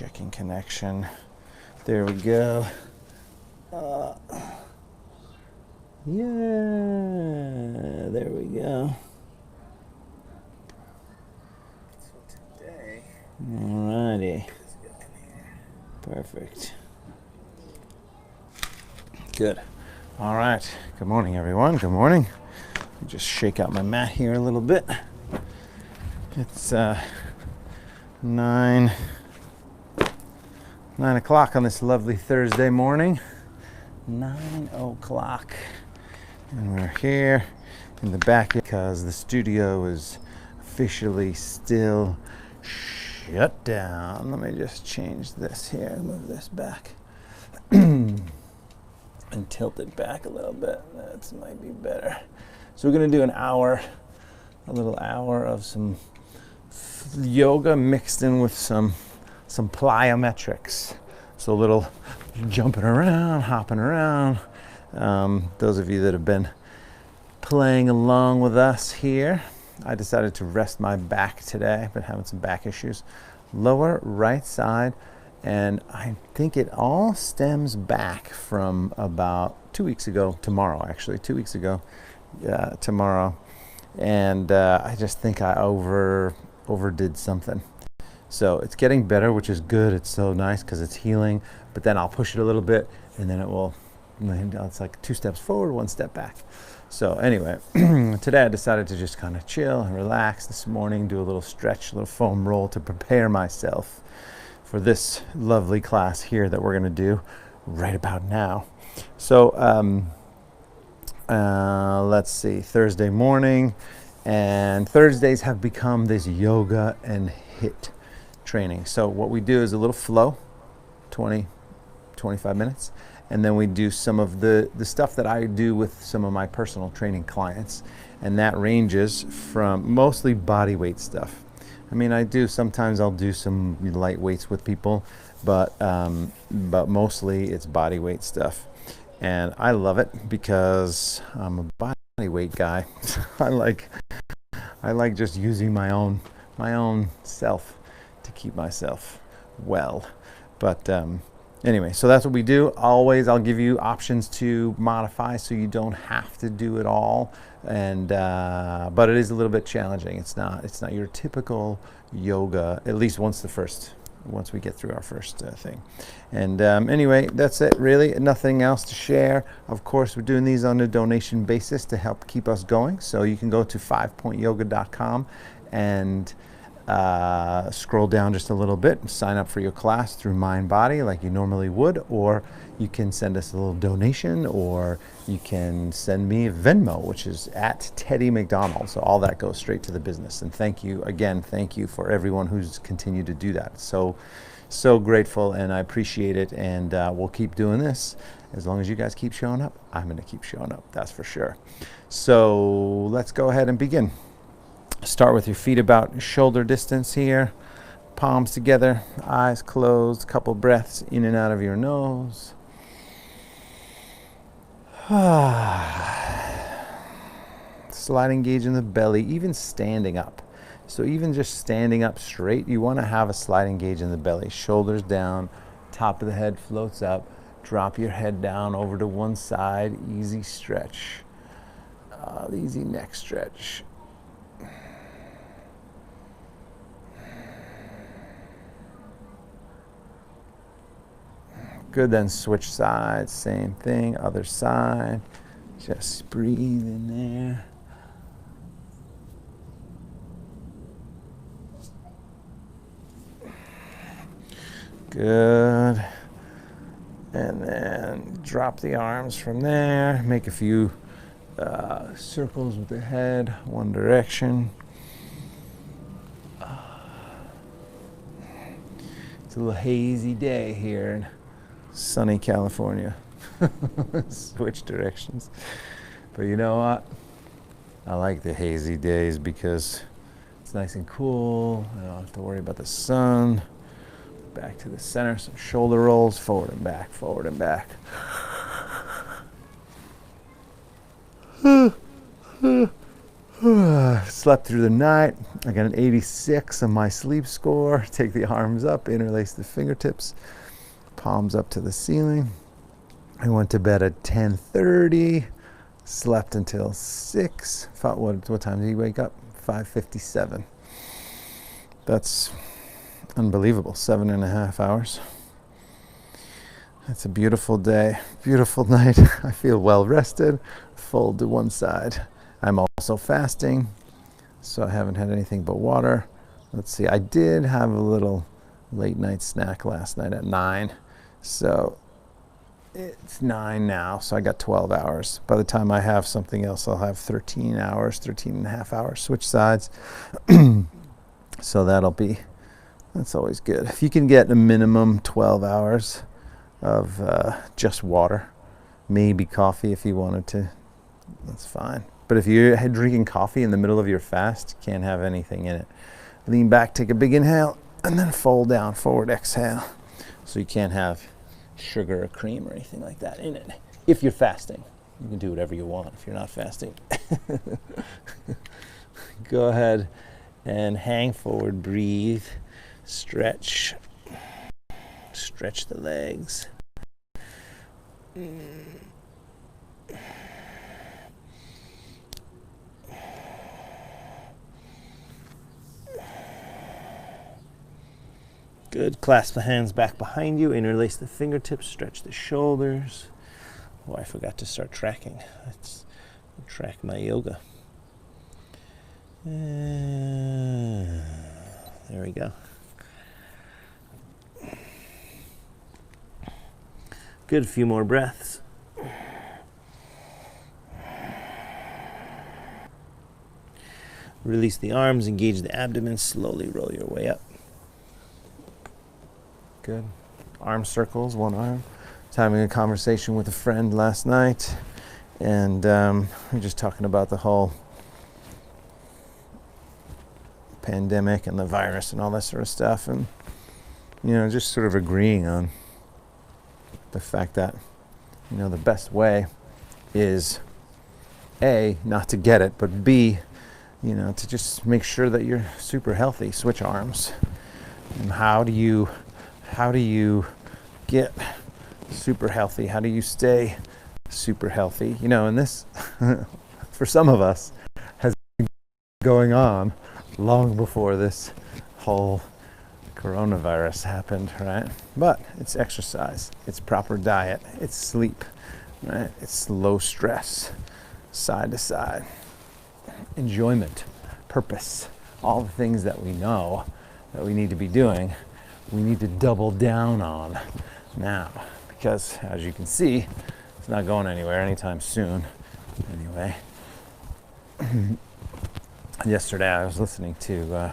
Checking connection. There we go. Yeah, there we go. So today, alrighty. Perfect. Good. All right. Good morning, everyone. Good morning. Just shake out my mat here a little bit. It's 9 o'clock on this lovely Thursday morning. 9 o'clock. And we're here in the back because the studio is officially still shut down. Let me just change this here, move this back. And tilt it back a little bit. That might be better. So we're going to do a little hour of some yoga mixed in with some plyometrics. So a little jumping around, hopping around. Those of you that have been playing along with us here, I decided to rest my back today. I've been having some back issues. Lower right side, and I think it all stems back from about 2 weeks ago, tomorrow actually, 2 weeks ago, tomorrow. And I just think I overdid something. So it's getting better, which is good. It's so nice because it's healing, but then I'll push it a little bit and then it's like 2 steps forward, 1 step back. So anyway, today I decided to just kind of chill and relax this morning, do a little stretch, a little foam roll to prepare myself for this lovely class here that we're going to do right about now. So let's see, Thursday morning, and Thursdays have become this yoga and HIIT training. So what we do is a little flow, 25 minutes. And then we do some of the stuff that I do with some of my personal training clients. And that ranges from mostly body weight stuff. I mean, sometimes I'll do some light weights with people, but mostly it's body weight stuff. And I love it because I'm a body weight guy. I like just using my own self to keep myself well. But anyway, so that's what we do. Always, I'll give you options to modify so you don't have to do it all. And but it is a little bit challenging. It's not your typical yoga, at least once we get through our first thing. And anyway, that's it really. Nothing else to share. Of course, we're doing these on a donation basis to help keep us going. So you can go to 5pointyoga.com and scroll down just a little bit and sign up for your class through MindBody like you normally would, or you can send us a little donation, or you can send me a Venmo, which is at Teddy McDonald. So all that goes straight to the business. And thank you for everyone who's continued to do that. So grateful, and I appreciate it. And we'll keep doing this as long as you guys keep showing up. I'm going to keep showing up, that's for sure. So let's go ahead and begin. Start with your feet about shoulder distance here, palms together, eyes closed, couple breaths in and out of your nose. Slight engage in the belly, even standing up. So even just standing up straight, you want to have a slight engage in the belly. Shoulders down, top of the head floats up, drop your head down over to one side, easy stretch, easy neck stretch. Good, then switch sides, same thing, other side. Just breathe in there. Good. And then drop the arms from there. Make a few circles with the head, one direction. It's a little hazy day here in sunny California. Switch directions. But you know what? I like the hazy days because it's nice and cool. I don't have to worry about the sun. Back to the center, some shoulder rolls, forward and back, forward and back. Slept through the night. I got an 86 on my sleep score. Take the arms up, interlace the fingertips, palms up to the ceiling. I went to bed at 10:30, slept until 6. What time did you wake up? 5:57. That's unbelievable, 7.5 hours. It's a beautiful day, beautiful night. I feel well rested, fold to one side. I'm also fasting, so I haven't had anything but water. Let's see, I did have a little late night snack last night at 9, so it's 9 now, so I got 12 hours. By the time I have something else, I'll have 13 hours, 13 and a half hours, switch sides. So that's always good. If you can get a minimum 12 hours of just water, maybe coffee if you wanted to, that's fine. But if you're drinking coffee in the middle of your fast, you can't have anything in it. Lean back, take a big inhale, and then fold down, forward exhale. So you can't have sugar or cream or anything like that in it. If you're fasting, you can do whatever you want if you're not fasting. Go ahead and hang forward, breathe, stretch the legs. Good. Clasp the hands back behind you, interlace the fingertips, stretch the shoulders. Oh, I forgot to start tracking. Let's track my yoga. There we go. Good, a few more breaths. Release the arms, engage the abdomen, slowly roll your way up. Good. Arm circles, one arm. I was having a conversation with a friend last night, and we were just talking about the whole pandemic and the virus and all that sort of stuff, and just sort of agreeing on the fact that the best way is A, not to get it, but B, to just make sure that you're super healthy. Switch arms. And how do you get super healthy? How do you stay super healthy? And this for some of us has been going on long before this whole coronavirus happened, right? But it's exercise, it's proper diet, it's sleep, right? It's low stress, side to side, enjoyment, purpose, all the things that we know that we need to be doing, we need to double down on now, because as you can see, it's not going anywhere anytime soon. Anyway, yesterday I was listening to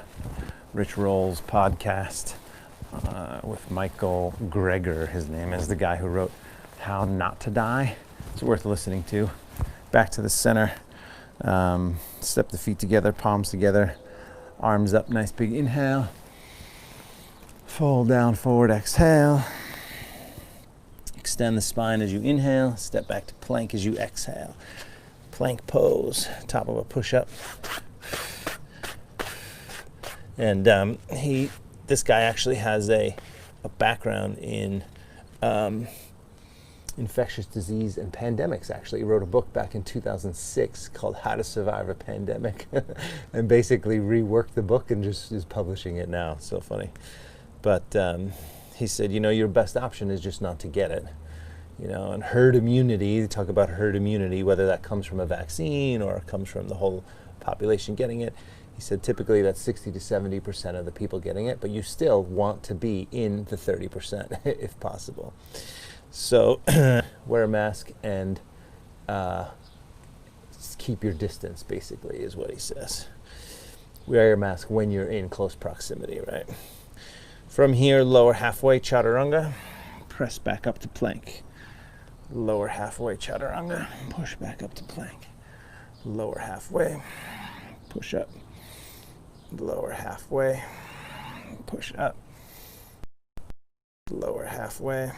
Rich Roll's podcast with Michael Greger, his name is, the guy who wrote How Not to Die. It's worth listening to. Back to the center. Step the feet together, palms together, arms up, nice big inhale. Fold down, forward exhale. Extend the spine as you inhale. Step back to plank as you exhale. Plank pose, top of a push-up. And this guy actually has a background in infectious disease and pandemics. Actually, he wrote a book back in 2006 called How to Survive a Pandemic, and basically reworked the book and just is publishing it now. So funny. But he said, your best option is just not to get it. And herd immunity, they talk about herd immunity, whether that comes from a vaccine or comes from the whole population getting it. He said typically that's 60 to 70% of the people getting it, but you still want to be in the 30% if possible. So wear a mask and keep your distance, basically, is what he says. Wear your mask when you're in close proximity, right? From here, lower halfway, chaturanga. Press back up to plank. Lower halfway, chaturanga. Push back up to plank. Lower halfway, push up. Lower halfway, push up. Lower halfway,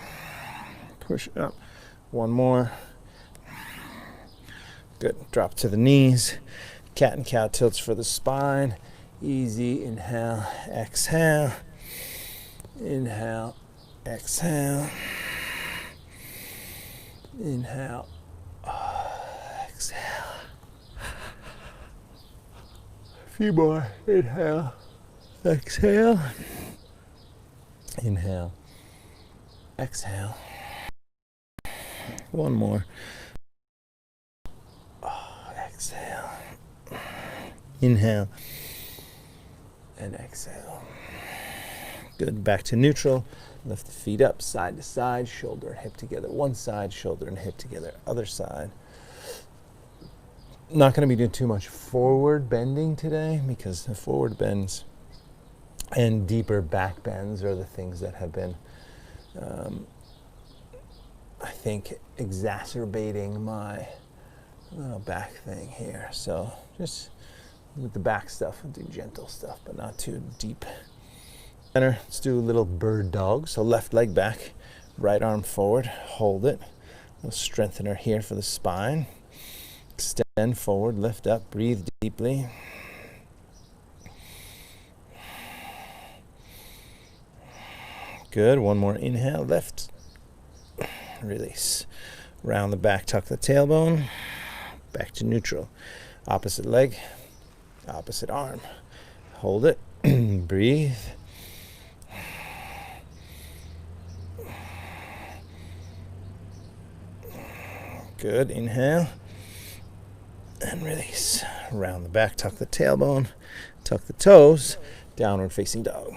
push up. One more. Good. Drop to the knees. Cat and cow tilts for the spine. Easy. Inhale, exhale. Inhale, exhale. Inhale, exhale. A few more. Inhale, exhale. Inhale, exhale. One more. Exhale. Inhale and exhale. Good. Back to neutral. Lift the feet up, side to side, shoulder and hip together. One side, shoulder and hip together. Other side. Not going to be doing too much forward bending today, because the forward bends and deeper back bends are the things that have been, I think, exacerbating my back thing here. So just with the back stuff, I'll do gentle stuff, but not too deep. Center. Let's do a little bird dog. So left leg back, right arm forward, hold it. We'll strengthener here for the spine. Extend forward, lift up, breathe deeply. Good. One more inhale, lift, release. Round the back, tuck the tailbone. Back to neutral. Opposite leg, opposite arm. Hold it, breathe. Good. Inhale and release. Round the back, tuck the tailbone, tuck the toes. Downward facing dog.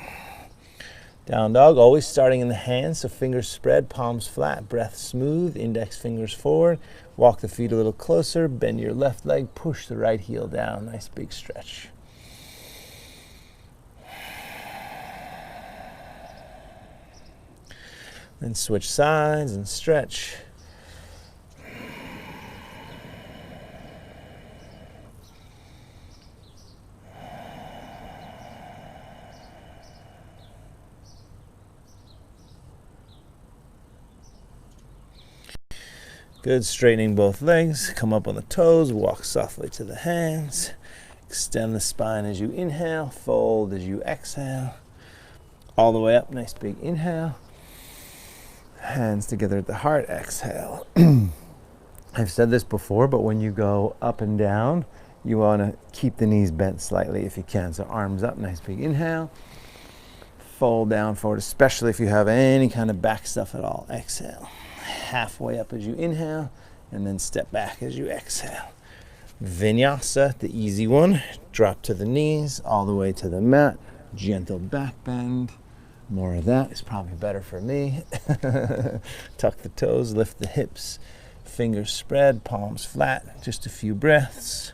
Down dog, always starting in the hands, so fingers spread, palms flat, breath smooth, index fingers forward. Walk the feet a little closer, bend your left leg, push the right heel down. Nice big stretch. Then switch sides and stretch. Good. Straightening both legs. Come up on the toes. Walk softly to the hands. Extend the spine as you inhale. Fold as you exhale. All the way up. Nice big inhale. Hands together at the heart. Exhale. I've said this before, but when you go up and down, you want to keep the knees bent slightly if you can. So arms up. Nice big inhale. Fold down forward, especially if you have any kind of back stuff at all. Exhale. Halfway up as you inhale, and then step back as you exhale. Vinyasa, the easy one. Drop to the knees, all the way to the mat. Gentle back bend. More of that is probably better for me. Tuck the toes, lift the hips. Fingers spread, palms flat. Just a few breaths.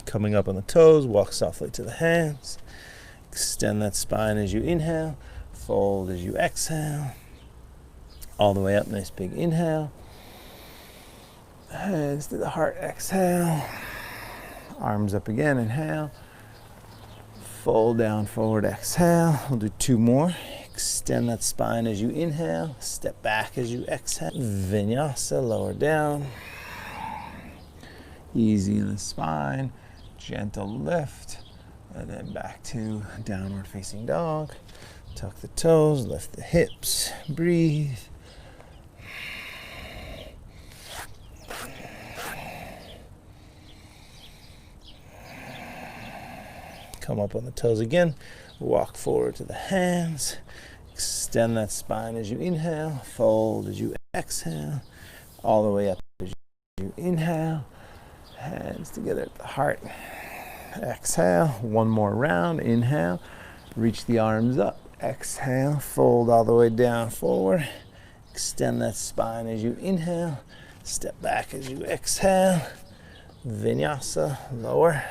Coming up on the toes, walk softly to the hands. Extend that spine as you inhale. Fold as you exhale. All the way up, nice big inhale. Hands to the heart, exhale. Arms up again, inhale. Fold down, forward, exhale. We'll do two more. Extend that spine as you inhale. Step back as you exhale. Vinyasa, lower down. Easy in the spine. Gentle lift, and then back to downward facing dog. Tuck the toes, lift the hips, breathe. Come up on the toes again, walk forward to the hands. Extend that spine as you inhale, fold as you exhale, all the way up as you inhale. Hands together at the heart. Exhale. One more round. Inhale. Reach the arms up. Exhale. Fold all the way down forward. Extend that spine as you inhale. Step back as you exhale. Vinyasa. Lower.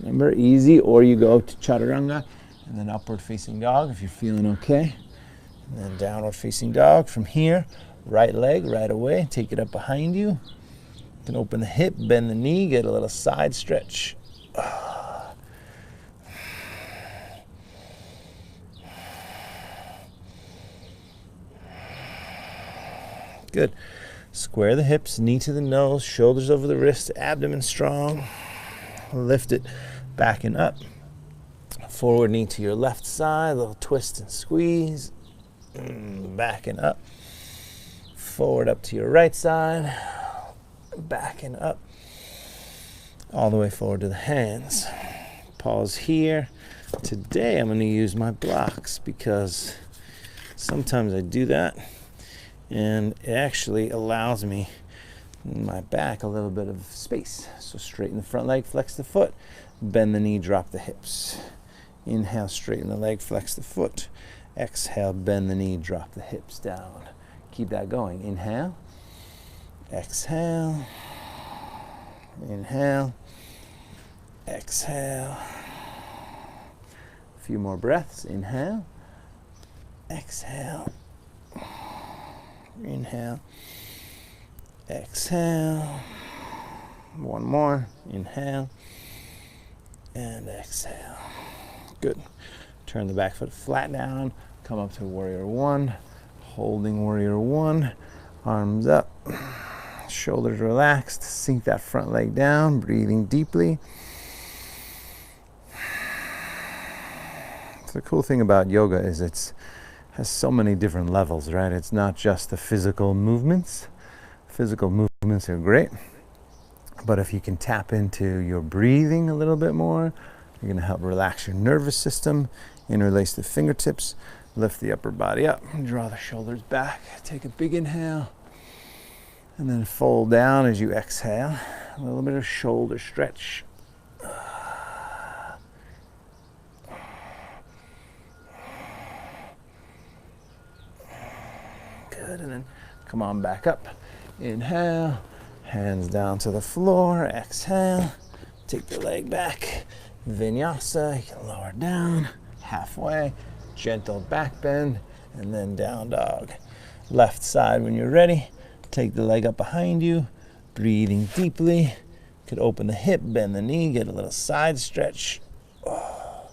Remember, easy, or you go to chaturanga and then upward facing dog if you're feeling okay. And then downward facing dog. From here, right leg right away. Take it up behind you. You can open the hip, bend the knee, get a little side stretch. Good. Square the hips, knee to the nose, shoulders over the wrist, abdomen strong. Lift it back and up. Forward knee to your left side, a little twist and squeeze. Back and up. Forward up to your right side. Back and up. All the way forward to the hands. Pause here. Today I'm going to use my blocks because sometimes I do that and it actually allows me in my back a little bit of space. So straighten the front leg, flex the foot, bend the knee, drop the hips. Inhale, straighten the leg, flex the foot. Exhale, bend the knee, drop the hips down. Keep that going. Inhale, exhale, inhale, exhale. A few more breaths. Inhale, exhale, inhale, exhale. One more. Inhale and exhale. Good. Turn the back foot flat down. Come up to warrior one. Holding warrior one. Arms up. Shoulders relaxed. Sink that front leg down. Breathing deeply. So the cool thing about yoga is has so many different levels, right? It's not just the physical movements. Physical movements are great. But if you can tap into your breathing a little bit more, you're going to help relax your nervous system, interlace the fingertips, lift the upper body up, draw the shoulders back, take a big inhale, and then fold down as you exhale. A little bit of shoulder stretch. Good, and then come on back up. Inhale, hands down to the floor, exhale, take the leg back. Vinyasa, you can lower down, halfway, gentle back bend, and then down dog. Left side when you're ready, take the leg up behind you, breathing deeply. Could open the hip, bend the knee, get a little side stretch. Oh.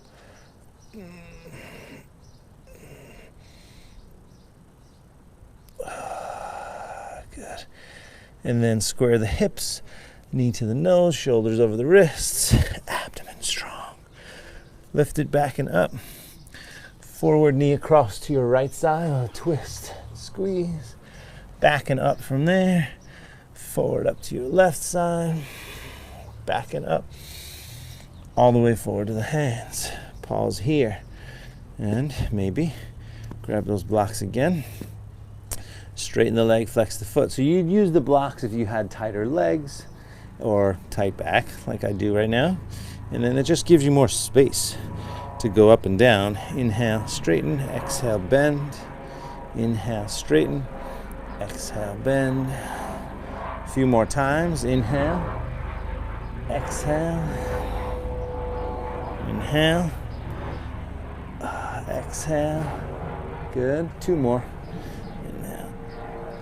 Good. And then square the hips, knee to the nose, shoulders over the wrists, abdomen strong. Lift it back and up. Forward knee across to your right side, a twist, squeeze. Back and up from there. Forward up to your left side. Back and up. All the way forward to the hands. Pause here. And maybe grab those blocks again. Straighten the leg, flex the foot. So you'd use the blocks if you had tighter legs or tight back like I do right now. And then it just gives you more space to go up and down. Inhale, straighten, exhale, bend. Inhale, straighten, exhale, bend. A few more times. Inhale, exhale, inhale, exhale. Good. Two more. Inhale,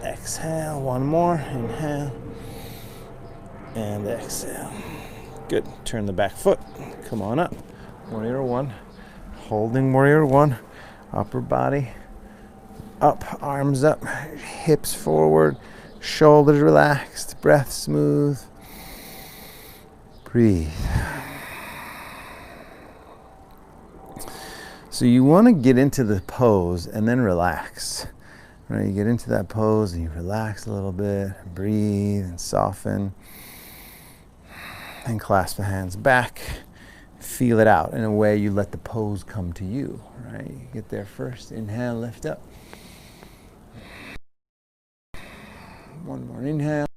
exhale. One more. Inhale and exhale. Good. Turn the back foot. Come on up. Warrior one. Holding warrior one. Upper body up, arms up, hips forward, shoulders relaxed, breath smooth. Breathe. So you want to get into the pose and then relax. Right? You get into that pose and you relax a little bit, breathe and soften. And clasp the hands back. Feel it out in a way you let the pose come to you. Right? You get there first. Inhale, lift up. One more inhale.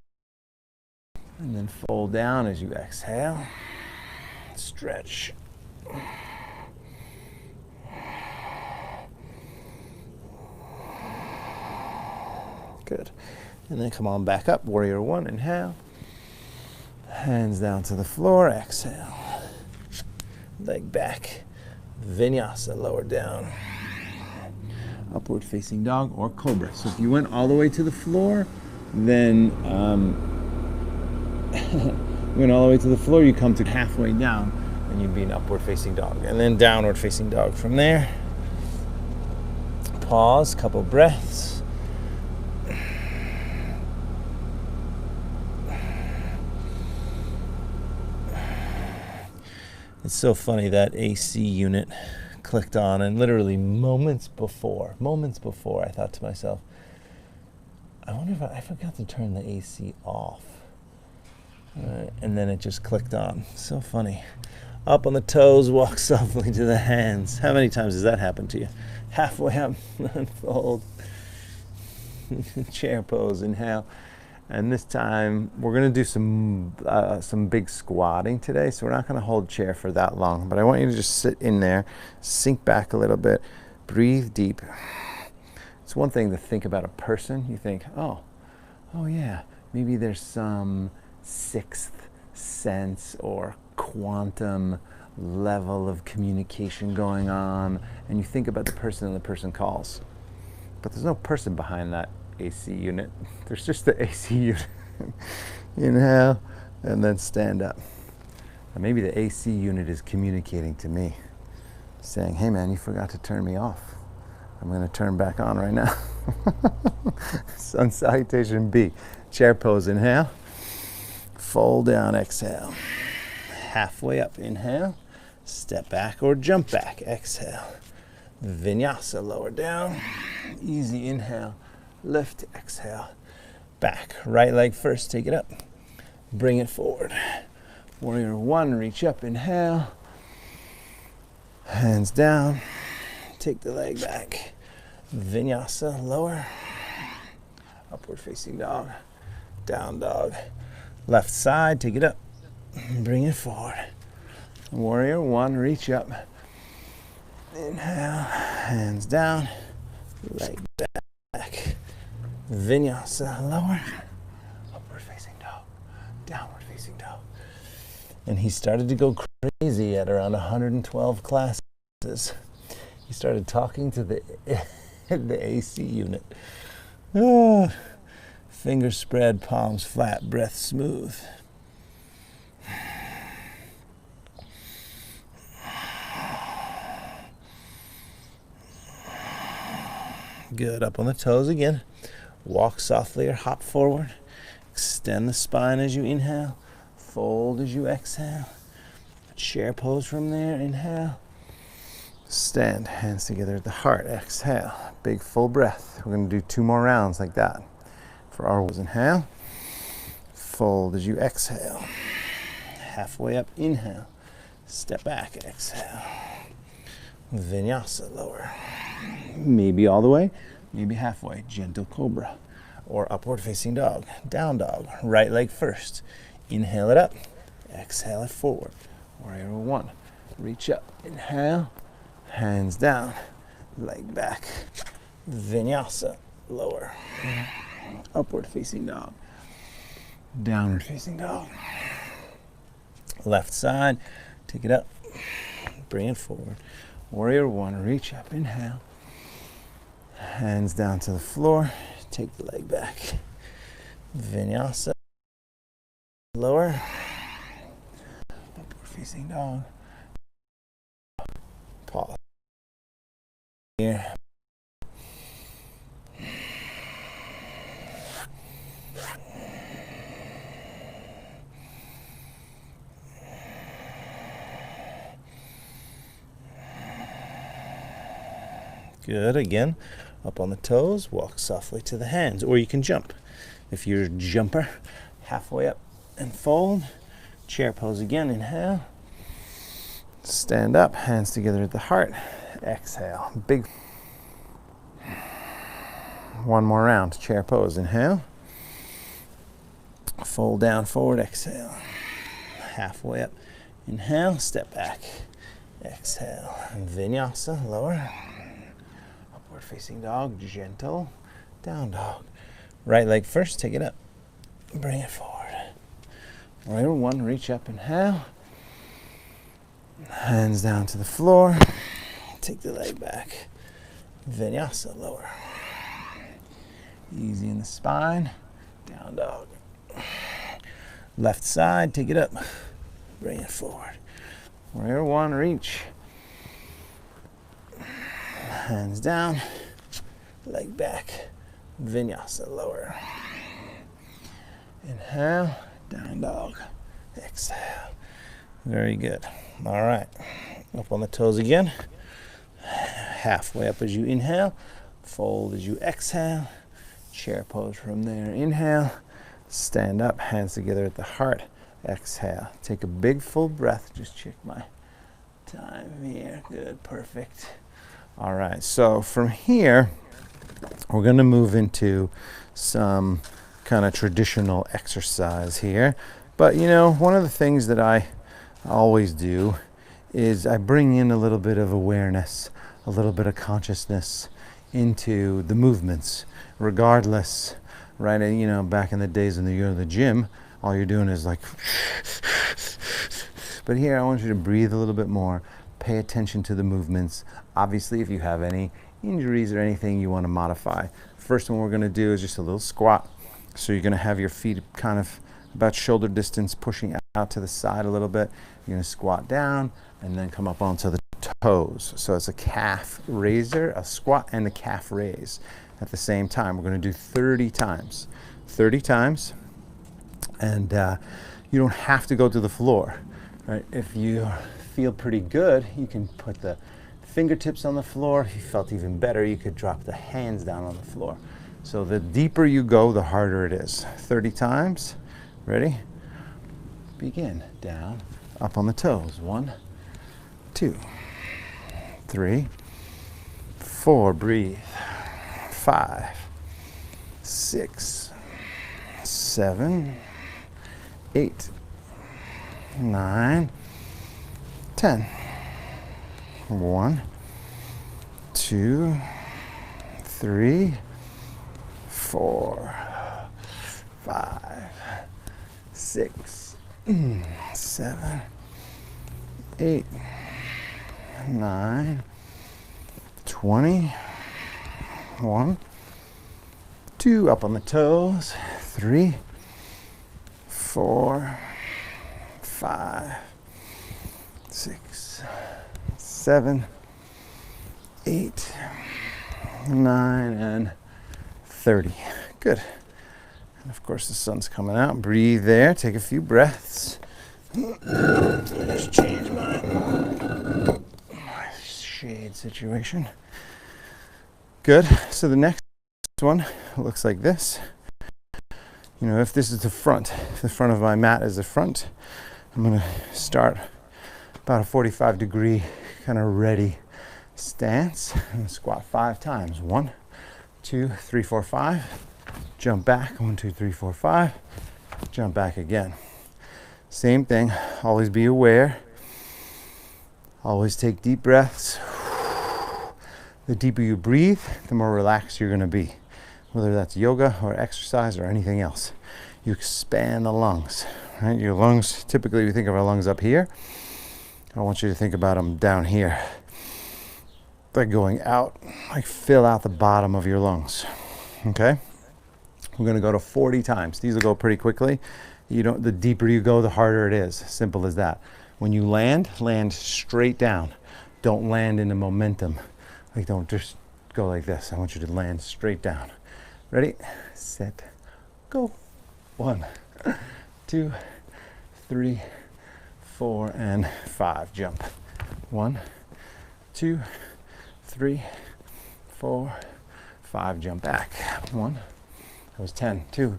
And then fold down as you exhale. Stretch. Good. And then come on back up. Warrior one. Inhale. Hands down to the floor. Exhale. Leg back. Vinyasa. Lower down. Upward facing dog or cobra. So if you went all the way to the floor, then went all the way to the floor, you come to halfway down and you'd be an upward facing dog. And then downward facing dog from there. Pause, couple breaths. It's so funny that AC unit clicked on, and literally moments before, I thought to myself, I wonder if I forgot to turn the AC off. And then it just clicked on. So funny. Up on the toes, walk softly to the hands. How many times has that happened to you? Halfway up, unfold. Chair pose, inhale. And this time we're going to do some big squatting today, so we're not going to hold chair for that long, but I want you to just sit in there, sink back a little bit, breathe deep. It's one thing to think about a person. You think, oh yeah, maybe there's some sixth sense or quantum level of communication going on, and you think about the person and the person calls. But there's no person behind that AC unit. There's just the AC unit. Inhale, and then stand up. And maybe the AC unit is communicating to me, saying, hey man, you forgot to turn me off. I'm going to turn back on right now. Sun salutation B. Chair pose, inhale. Fold down, exhale. Halfway up, inhale. Step back or jump back, exhale. Vinyasa, lower down. Easy, inhale. Lift, exhale. Back. Right leg first, take it up. Bring it forward. Warrior one, reach up, inhale. Hands down. Take the leg back. Vinyasa, lower. Upward facing dog. Down dog. Left side, take it up. Bring it forward. Warrior one, reach up. Inhale, hands down, leg back. Vinyasa, lower. Upward facing dog. Downward facing dog. And he started to go crazy at around 112 classes. He started talking to the AC unit. Fingers spread, palms flat, breath smooth. Good. Up on the toes again. Walk softly or hop forward. Extend the spine as you inhale. Fold as you exhale. Chair pose from there. Inhale. Stand. Hands together at the heart. Exhale. Big full breath. We're going to do 2 more rounds like that. For our inhale. Fold as you exhale. Halfway up. Inhale. Step back. Exhale. Vinyasa, lower. Maybe all the way, maybe halfway. Gentle cobra or upward facing dog. Down dog. Right leg first. Inhale it up. Exhale it forward. Warrior one. Reach up. Inhale. Hands down. Leg back. Vinyasa, lower. Upward facing dog. Downward facing dog. Left side. Take it up. Bring it forward. Warrior one, reach up, inhale. Hands down to the floor. Take the leg back. Vinyasa, lower. Upward facing dog. Pause. Here. Good. Again, up on the toes, walk softly to the hands, or you can jump. If you're a jumper, halfway up and fold. Chair pose again, inhale. Stand up, hands together at the heart. Exhale, big. 1 more round, chair pose, inhale. Fold down, forward, exhale. Halfway up, inhale, step back. Exhale, vinyasa, lower. Facing dog, gentle, down dog. Right leg first, take it up. Bring it forward. Warrior one, reach up, inhale. Hands down to the floor. Take the leg back. Vinyasa, lower. Easy in the spine. Down dog. Left side, take it up. Bring it forward. Warrior one, reach. Hands down, leg back, vinyasa, lower. Inhale, down dog, exhale. Very good. All right, up on the toes again. Halfway up as you inhale, fold as you exhale, chair pose from there, inhale, stand up, hands together at the heart, exhale. Take a big full breath, just check my time here, good, perfect. All right, so from here, we're gonna move into some kind of traditional exercise here. But you know, one of the things that I always do is I bring in a little bit of awareness, a little bit of consciousness into the movements, regardless, right? And, you know, back in the days when you go to the gym, all you're doing is like, but here I want you to breathe a little bit more, pay attention to the movements. Obviously, if you have any injuries or anything you want to modify. First one we're going to do is just a little squat. So you're going to have your feet kind of about shoulder distance, pushing out to the side a little bit. You're going to squat down and then come up onto the toes. So it's a calf raiser, a squat and a calf raise at the same time. We're going to do 30 times. 30 times. And you don't have to go to the floor, right? If you feel pretty good, you can put the fingertips on the floor. If you felt even better, you could drop the hands down on the floor. So the deeper you go, the harder it is. 30 times. Ready? Begin. Down, up on the toes. 1, 2, 3, 4. Breathe. 5, 6, 7, 8, 9, 10. 1, 2, 3, 4, 5, 6, 7, 8, 9, 20. 1, 2, up on the toes. 3, 4, 5, 6, 7, 8, 9, and 30. Good. And of course the sun's coming out. Breathe there. Take a few breaths. Just change my shade situation. Good. So the next one looks like this. You know, if this is the front, if the front of my mat is the front, I'm going to start about a 45-degree kind of ready stance and squat 5 times. 1, 2, 3, 4, 5. Jump back. 1, 2, 3, 4, 5. Jump back again. Same thing. Always be aware. Always take deep breaths. The deeper you breathe, the more relaxed you're going to be. Whether that's yoga or exercise or anything else. You expand the lungs. Right? Your lungs, typically we think of our lungs up here. I want you to think about them down here. They're going out, like fill out the bottom of your lungs. Okay? We're going to go to 40 times. These will go pretty quickly. The deeper you go, the harder it is. Simple as that. When you land straight down. Don't land in the momentum. Like, don't just go like this. I want you to land straight down. Ready, set, go. 1, 2, 3, 4, and 5. Jump. 1, 2, 3, 4, 5. Jump back. 1. That was 10. 2,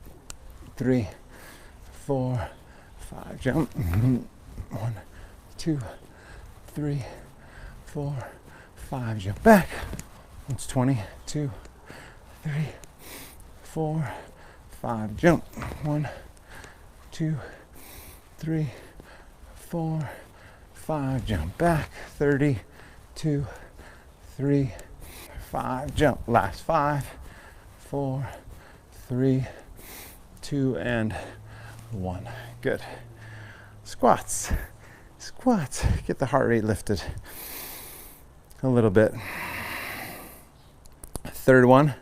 3, 4, 5. Jump. 1, 2, 3, 4, 5. Jump back. It's 20. 2, 3, 4, 5. Jump. 1, 2, 3, 4, 5. Jump back. 30, 2, 3, 5. Jump. Last 5, 4, 3, 2, and 1. Good. Squats. Squats. Get the heart rate lifted a little bit. Third one,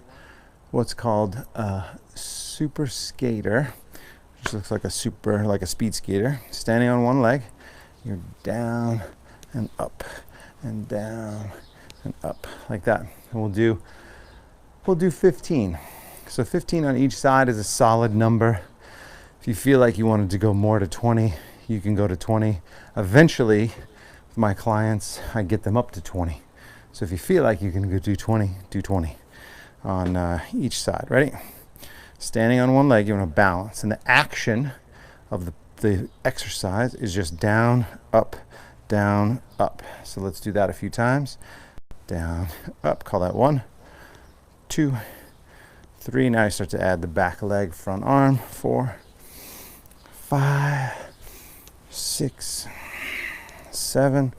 what's called a super skater, which looks like a speed skater. Standing on one leg, you're down and up and down and up like that. And we'll do 15. So 15 on each side is a solid number. If you feel like you wanted to go more to 20, you can go to 20. Eventually, my clients, I get them up to 20. So if you feel like you can go do 20, do 20 on each side. Ready? Standing on one leg, you want to balance. And the action of the exercise is just down, up, down, up. So let's do that a few times. Down, up. Call that 1, 2, 3. Now you start to add the back leg, front arm. 4, 5, 6, 7,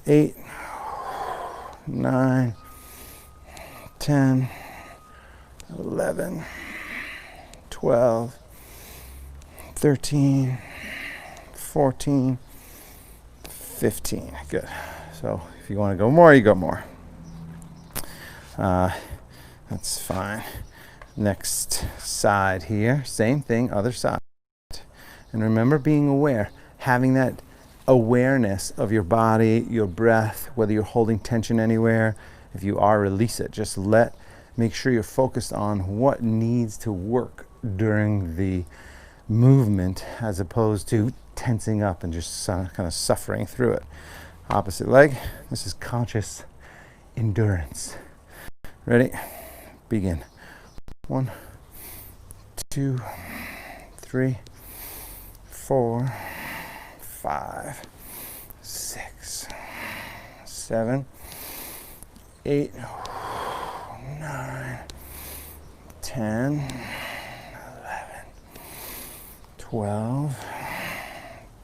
8, 9, 10, 11, 12, 13, 14, 15. Good. So if you want to go more, you go more. That's fine. Next side here, same thing, other side. And remember being aware, having that awareness of your body, your breath, whether you're holding tension anywhere. If you are, release it. Just make sure you're focused on what needs to work during the movement as opposed to tensing up and just kind of suffering through it. Opposite leg. This is conscious endurance. Ready? Begin. 1, 2, 3, 4, 5, 6, 7, 8, 9, 10, 11, 12,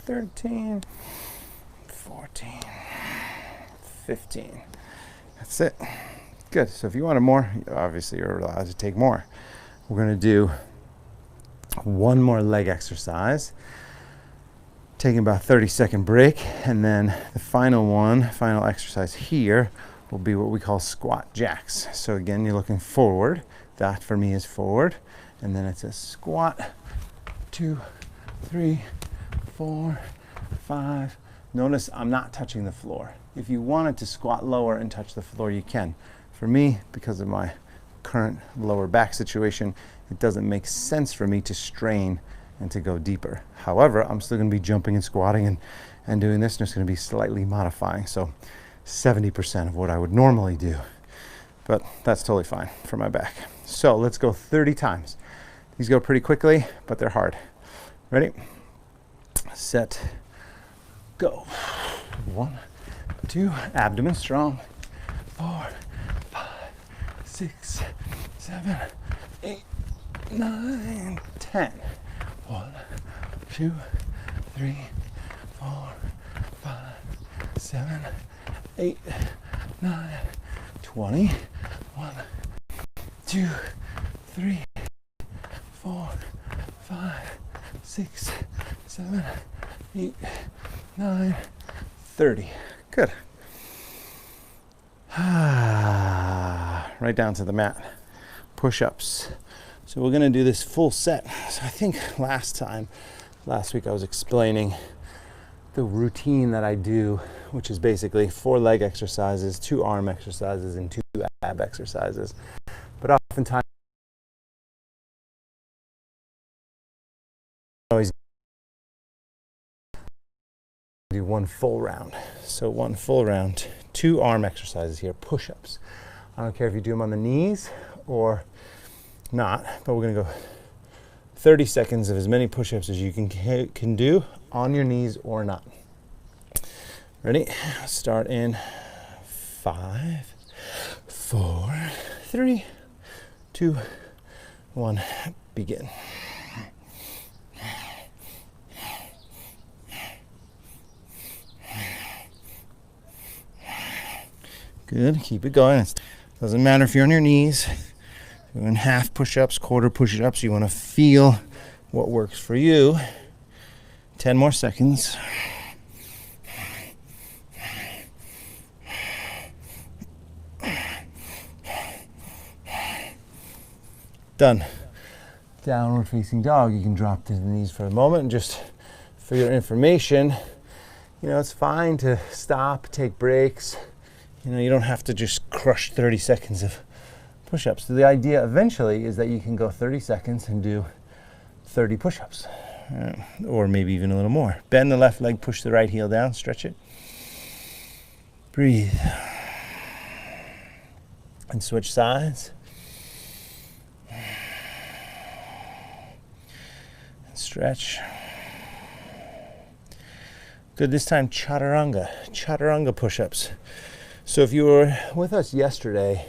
13, 14, 15. That's it. Good. So if you wanted more, obviously you're allowed to take more. We're going to do one more leg exercise, taking about 30-second break, and then the final exercise here will be what we call squat jacks. So again, you're looking forward. That for me is forward, and then it's a squat. 2, 3, 4, 5. Notice I'm not touching the floor. If you wanted to squat lower and touch the floor, you can. For me, because of my current lower back situation, it doesn't make sense for me to strain and to go deeper. However, I'm still going to be jumping and squatting and doing this, and it's going to be slightly modifying. So 70% of what I would normally do. But that's totally fine for my back. So let's go 30 times. These go pretty quickly, but they're hard. Ready? Set. Go. 1, 2, abdomen strong. 4, 5, 6, 7, 8, 9, 10. 1, 2, 3, 4, 5, 7, 8, 9, 20. 1, 2, 3, 4, 5, 6, 7, 8, 9, 30. Good. Right down to the mat. Push-ups. So we're going to do this full set. So I think last week I was explaining the routine that I do, which is basically 4 leg exercises, 2 arm exercises, and 2 ab exercises. But oftentimes I always do 1 full round. So 1 full round, 2 arm exercises here, push-ups. I don't care if you do them on the knees or not, but we're going to go 30 seconds of as many push-ups as you can do on your knees or not. Ready? Start in 5, 4, 3, 2, 1. Begin. Good. Keep it going. It doesn't matter if you're on your knees. Doing half push-ups, quarter push-ups. You want to feel what works for you. 10 more seconds. Done. Downward facing dog. You can drop to the knees for a moment. And just for your information, it's fine to stop, take breaks. You don't have to just crush 30 seconds of push-ups. So the idea eventually is that you can go 30 seconds and do 30 push-ups, or maybe even a little more. Bend the left leg, push the right heel down, stretch it. Breathe. And switch sides. And stretch. Good, this time chaturanga push-ups. So if you were with us yesterday,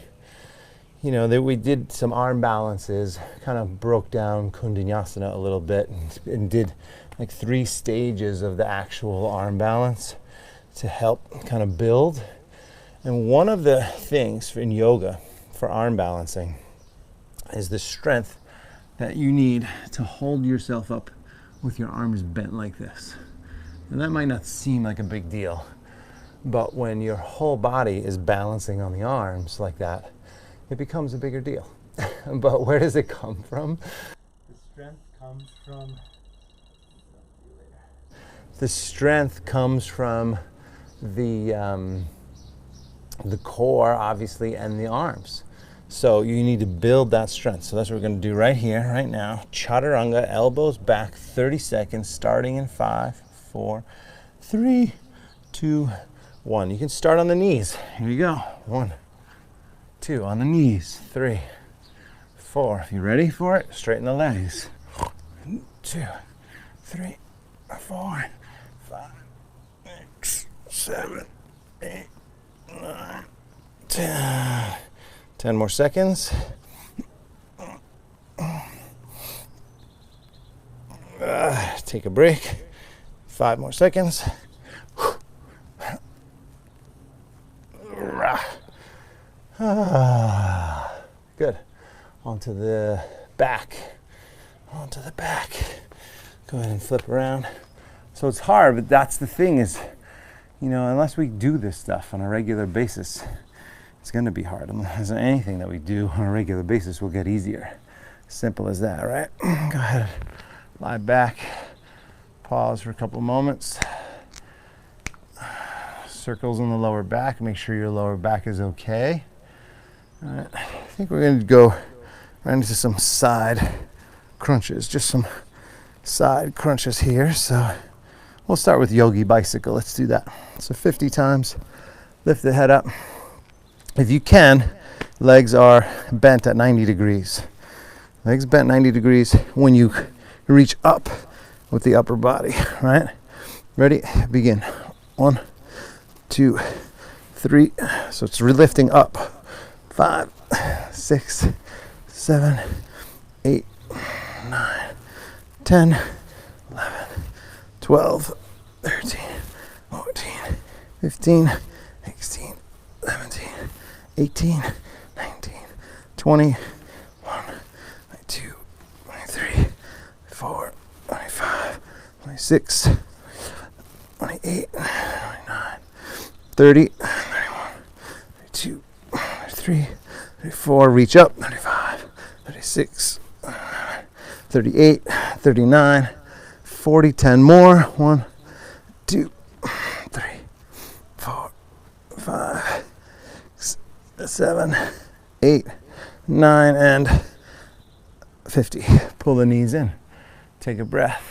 you know that we did some arm balances, kind of broke down Kundalini a little bit and did like 3 stages of the actual arm balance to help kind of build. And one of the things in yoga for arm balancing is the strength that you need to hold yourself up with your arms bent like this. And that might not seem like a big deal, but when your whole body is balancing on the arms like that, it becomes a bigger deal. But where does it come from? The strength comes from the core, obviously, and the arms. So you need to build that strength. So that's what we're going to do right here, right now. Chaturanga, elbows back, 30 seconds, starting in 5, 4, 3, 2, 1. You can start on the knees. Here you go. 1, 2, on the knees. 3, 4. If you're ready for it, straighten the legs. 2, 3, 4, 5, 6, 7, 8, 9, 10. 10 more seconds. Take a break. 5 more seconds. Good. Onto the back. Onto the back. Go ahead and flip around. So it's hard, but that's the thing is, you know, unless we do this stuff on a regular basis, it's going to be hard. Unless anything that we do on a regular basis will get easier. Simple as that, right? Go ahead. Lie back. Pause for a couple moments. Circles in the lower back. Make sure your lower back is okay. All right. I think we're going to go right into some side crunches. Just some side crunches here. So we'll start with Yogi Bicycle. Let's do that. So 50 times. Lift the head up. If you can, legs are bent at 90 degrees. Legs bent 90 degrees when you reach up with the upper body, right? Ready? Begin. 1, 2, 3. So it's lifting up. 5, 6, 7, 8, 9, 10, 11, 12, 13, 14, 15, 16, 17, 18, 19, 20, 22, 23, 24, 25, 26, 28, 29, 30, 31, 32, 33, 34, reach up, 35, 36, 38, 39, 40, 10 more, 1, 2, 3, 4, 5, 6, 7, 8, 9, and 50. Pull the knees in. Take a breath.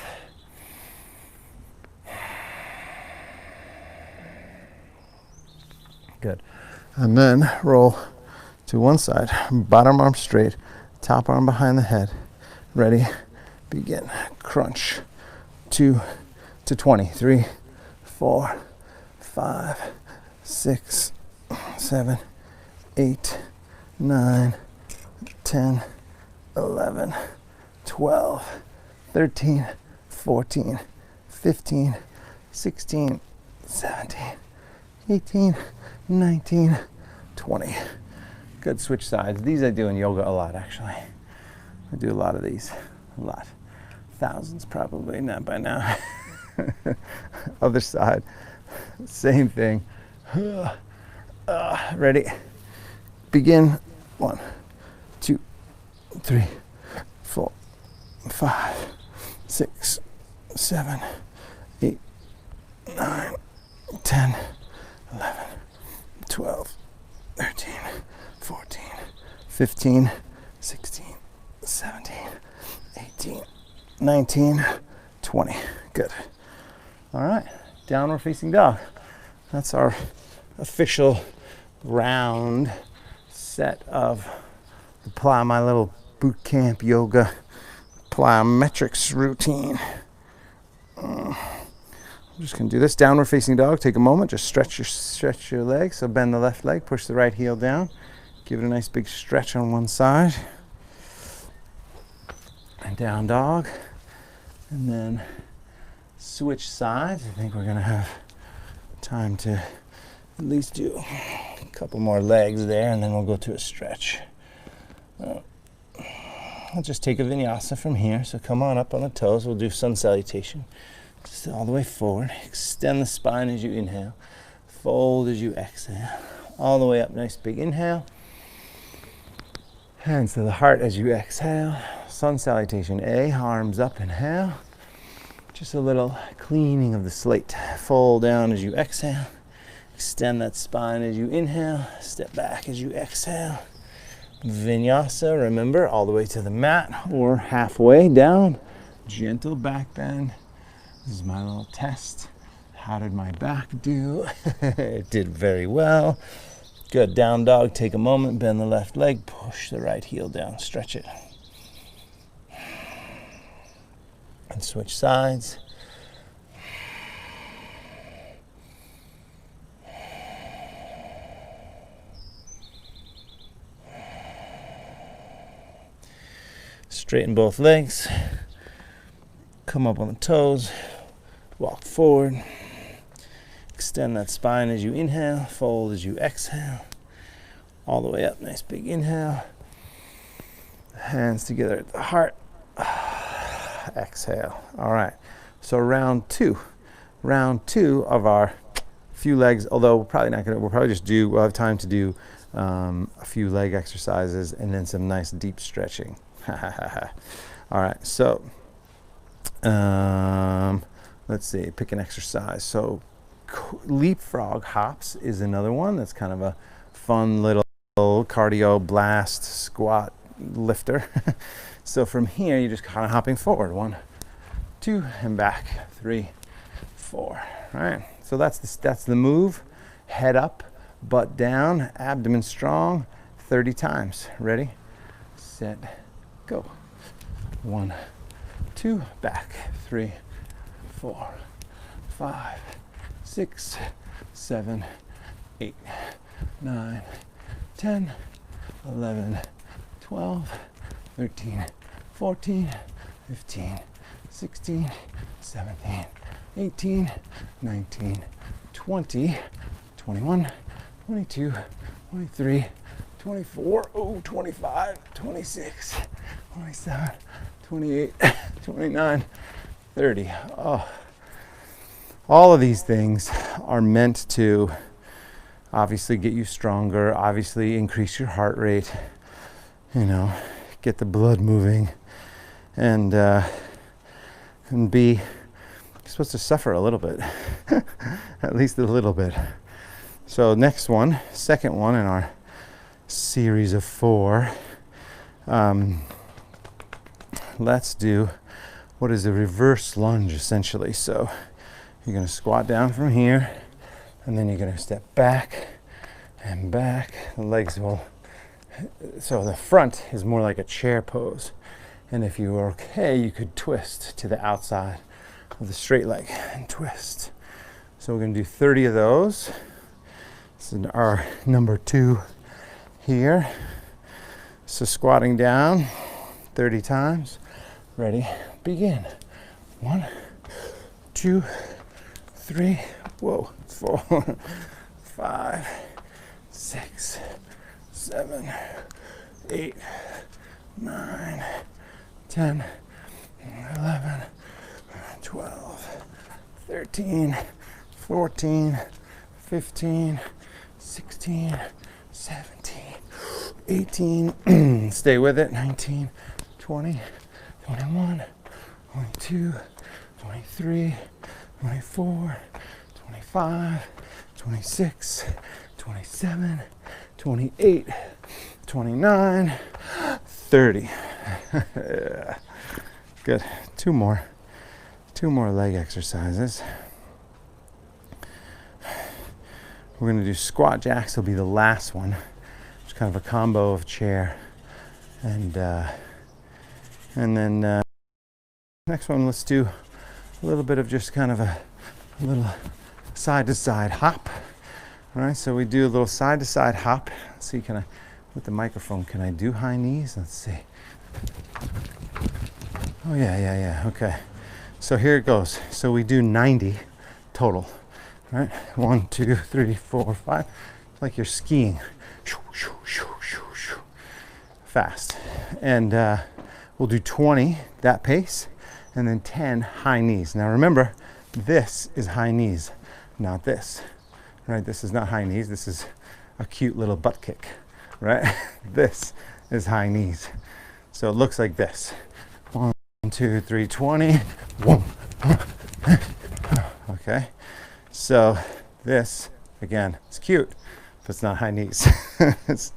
Good. And then roll to one side. Bottom arm straight. Top arm behind the head. Ready? Begin. Crunch. 2 to 20. 3, 4, 5, 6, 7, 8, 9, 10, 11, 12, 13, 14, 15, 16, 17, 18, 19, 20. Good, switch sides. These I do in yoga a lot, actually. I do a lot of these. A lot. Thousands probably, not by now. Other side. Same thing. Ready? Begin. 1, 2, 3, 4, 5, 6, 7, 8, 9, 10, 11, 12, 13, 14, 15, 16, 17, 18, 19, 20. Good. All right. Downward facing dog. That's our official round set of the my little boot camp yoga plyometrics routine. I'm just going to do this downward facing dog. Take a moment, just stretch your legs. So bend the left leg, push the right heel down, give it a nice big stretch on one side, and down dog, and then switch sides. I think we're going to have time to at least do a couple more legs there, and then we'll go to a stretch. I'll just take a vinyasa from here. So come on up on the toes. We'll do sun salutation. Just all the way forward. Extend the spine as you inhale. Fold as you exhale. All the way up. Nice big inhale. Hands to the heart as you exhale. Sun salutation A. Arms up. Inhale. Just a little cleaning of the slate. Fold down as you exhale. Extend that spine as you inhale. Step back as you exhale. Vinyasa, remember, all the way to the mat or halfway down. Gentle back bend. This is my little test. How did my back do? It did very well. Good. Down dog. Take a moment. Bend the left leg. Push the right heel down. Stretch it. And switch sides. Straighten both legs. Come up on the toes. Walk forward. Extend that spine as you inhale. Fold as you exhale. All the way up. Nice big inhale. Hands together at the heart. Exhale. All right. So round two. Round two of our few legs, although we'll probably just do, we'll have time to do a few leg exercises and then some nice deep stretching. All right, so let's see, pick an exercise. So Leapfrog Hops is another one that's kind of a fun little cardio blast squat lifter. So from here, you're just kind of hopping forward. 1, 2, and back. 3, 4. All right, so that's the move. Head up, butt down, abdomen strong, 30 times. Ready, set, go. 1, 2, back. 3, 4, 5, 6, 7, 8, 9, 10, 11, 12, 13, 14, 15, 16, 17, 18, 19, 20, 21, 22, 23, 24, 25, 26, 27, 28, 29, 30. Oh. All of these things are meant to obviously get you stronger, obviously increase your heart rate, get the blood moving, and be, you're supposed to suffer a little bit, at least a little bit. So next one, second one in our series of 4, let's do what is a reverse lunge essentially. So you're going to squat down from here, and then you're going to step back and back. The legs will, so the front is more like a chair pose. And if you were okay, you could twist to the outside of the straight leg and twist. So we're going to do 30 of those. This is our number 2 here. So squatting down 30 times. Ready, begin. 1, 2, 3, 4, 5, 6, 7, 8, 9, 10, 11, 12, 13, 14, 15, 16, 17, 18, stay with it, 19, 20, 21, 22, 23, 24, 25, 26, 27, 28, 29, 30. Good. Two more leg exercises. We're going to do squat jacks. Will be the last one. It's kind of a combo of chair and then next one, let's do a little bit of just kind of a little side to side hop. All right, so we do a little side to side hop. Let's see, can I, with the microphone, can I do high knees? Let's see. Oh yeah, okay. So here it goes. So we do 90 total, right? 1, 2, 3, 4, 5. It's like you're skiing. Fast. And we'll do 20, that pace, and then 10 high knees. Now remember, this is high knees, not this, right? This is not high knees. This is a cute little butt kick, right? This is high knees. So it looks like this. 1, 2, 3, 20. Whoa. Okay. So this, again, it's cute, but it's not high knees.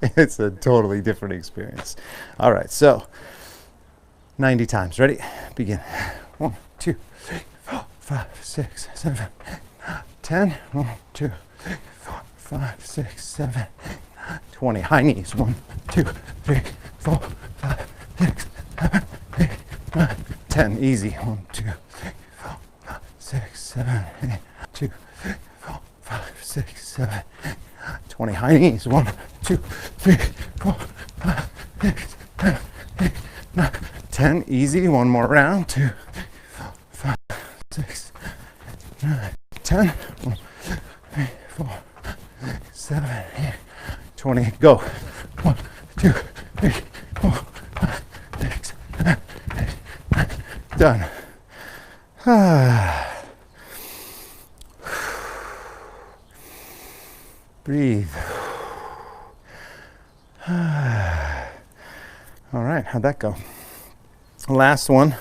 it's a totally different experience. All right, so 90 times. Ready? Begin. 1, 2, 3, 4, 5, 6, 7, 10. 1, 2, 3, 4, 5, 6, 7, 20. High knees. 1, 2, 3, 4, 5, 6, 7, 8, 9, 10. Easy. 1, 2, 3, 4, 5, 6, 7, 8, 2, 3, 4, 5, 6, 7, 20. High knees. 1, 2, 3, 4, 5, 6, 7, 8, 9, 10. Easy. One more round. 2, 3, 4, 5, 6, 9, 10. 1, 2, 3, 4, 5, 6, 7, 8, 20. Go. 1, 2, 3, 4, 5, 6, 7, 8, 9. Done. Breathe. All right, how'd that go? Last one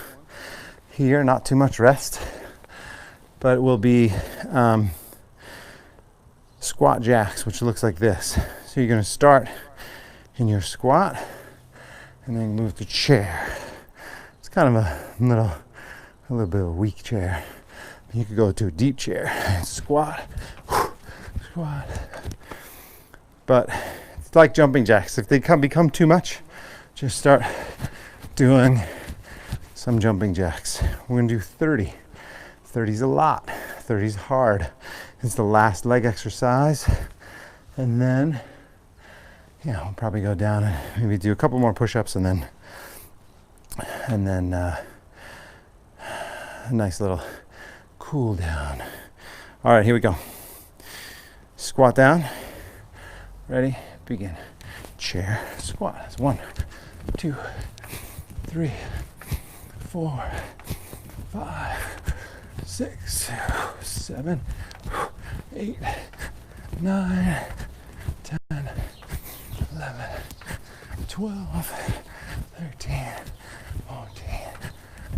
here, not too much rest, but it will be squat jacks, which looks like this. So you're going to start in your squat and then move to chair. It's kind of a little bit of a weak chair. You could go to a deep chair, squat, squat. But it's like jumping jacks. If they become too much, just start doing some jumping jacks. We're gonna do 30. 30's a lot. 30's hard. It's the last leg exercise. And then, yeah, we'll probably go down and maybe do a couple more push-ups and then a nice little cool down. All right, here we go. Squat down. Ready? Begin. Chair, squat. That's 1, 2, 3, 4, 5, 6, 7, 8, 9, 10, 11, 12, 13, 14,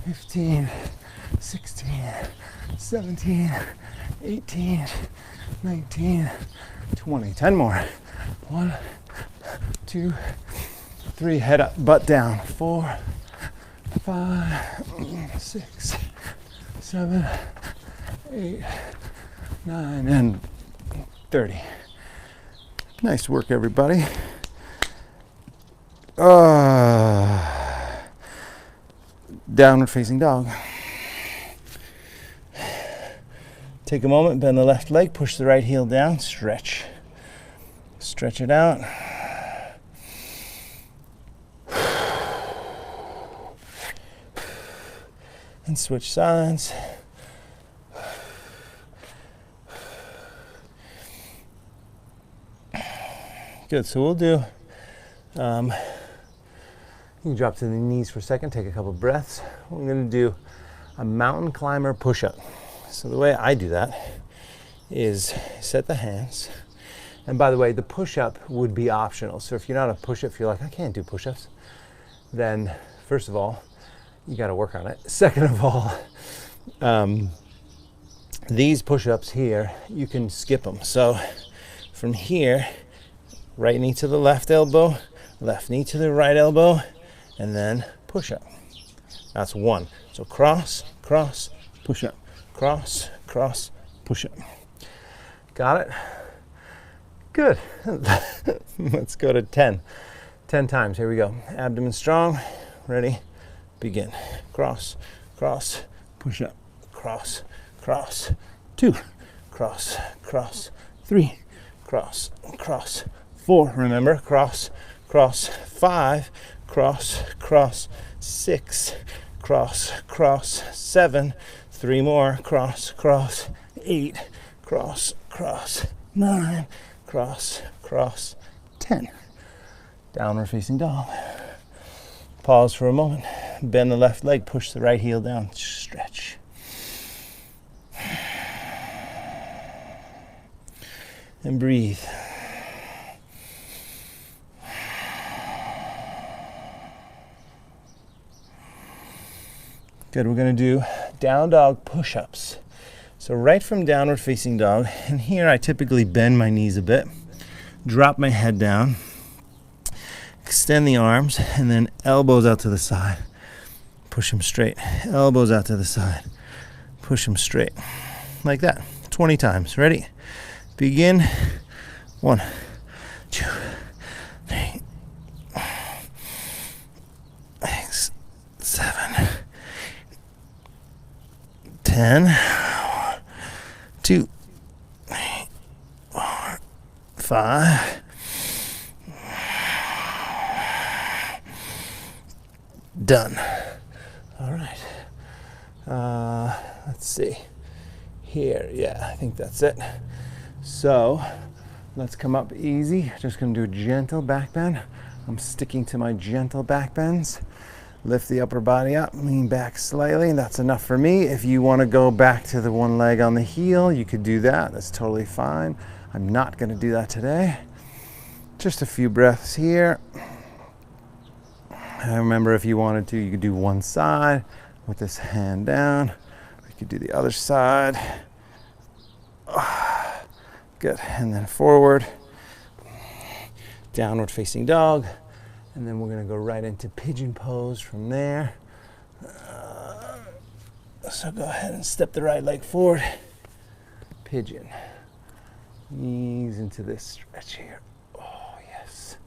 15, 16, 17, 18, 19, 20. 10 more. 1, 2, 3. Head up, butt down. 4, 5, 6, 7, 8, 9, and 30. Nice work, everybody. Downward facing dog. Take a moment, bend the left leg, push the right heel down, stretch. Stretch it out. And switch sides. Good, so we'll do, you can drop to the knees for a second, take a couple breaths. We're gonna do a mountain climber push-up. So the way I do that is set the hands. And by the way, the push-up would be optional. So if you're not a push-up, if you're like, I can't do push-ups, then first of all, you gotta work on it. Second of all, these push-ups here, you can skip them. So from here, right knee to the left elbow, left knee to the right elbow, and then push-up. That's 1. So cross, cross, push-up. Cross, cross, push-up. Got it? Good. Let's go to 10. 10 times. Here we go. Abdomen strong. Ready? Begin. Cross, cross, push up. Cross, cross. 2. Cross, cross. 3. Cross, cross. 4. Remember, cross, cross. 5. Cross, cross. 6. Cross, cross. 7. 3 more. Cross, cross. 8. Cross, cross. 9. Cross, cross. 10. Downward facing dog. Pause for a moment. Bend the left leg. Push the right heel down. Stretch. And breathe. Good. We're going to do down dog push-ups. So right from downward facing dog, and here I typically bend my knees a bit, drop my head down, extend the arms, and then elbows out to the side. Push them straight. Elbows out to the side. Push them straight. Like that. 20 times. Ready? Begin. 1, 2, 3, 6, 7, 10. 2, 3, 4, 5. Done. All right. Let's see. Here, yeah, I think that's it. So let's come up easy. Just gonna do a gentle back bend. I'm sticking to my gentle back bends. Lift the upper body up, lean back slightly. That's enough for me. If you want to go back to the one leg on the heel, you could do that. That's totally fine. I'm not going to do that today. Just a few breaths here. I remember if you wanted to, you could do one side with this hand down. You could do the other side. Good. And then forward. Downward facing dog. And then we're going to go right into pigeon pose from there. So go ahead and step the right leg forward. Pigeon. Knees into this stretch here. Oh, yes.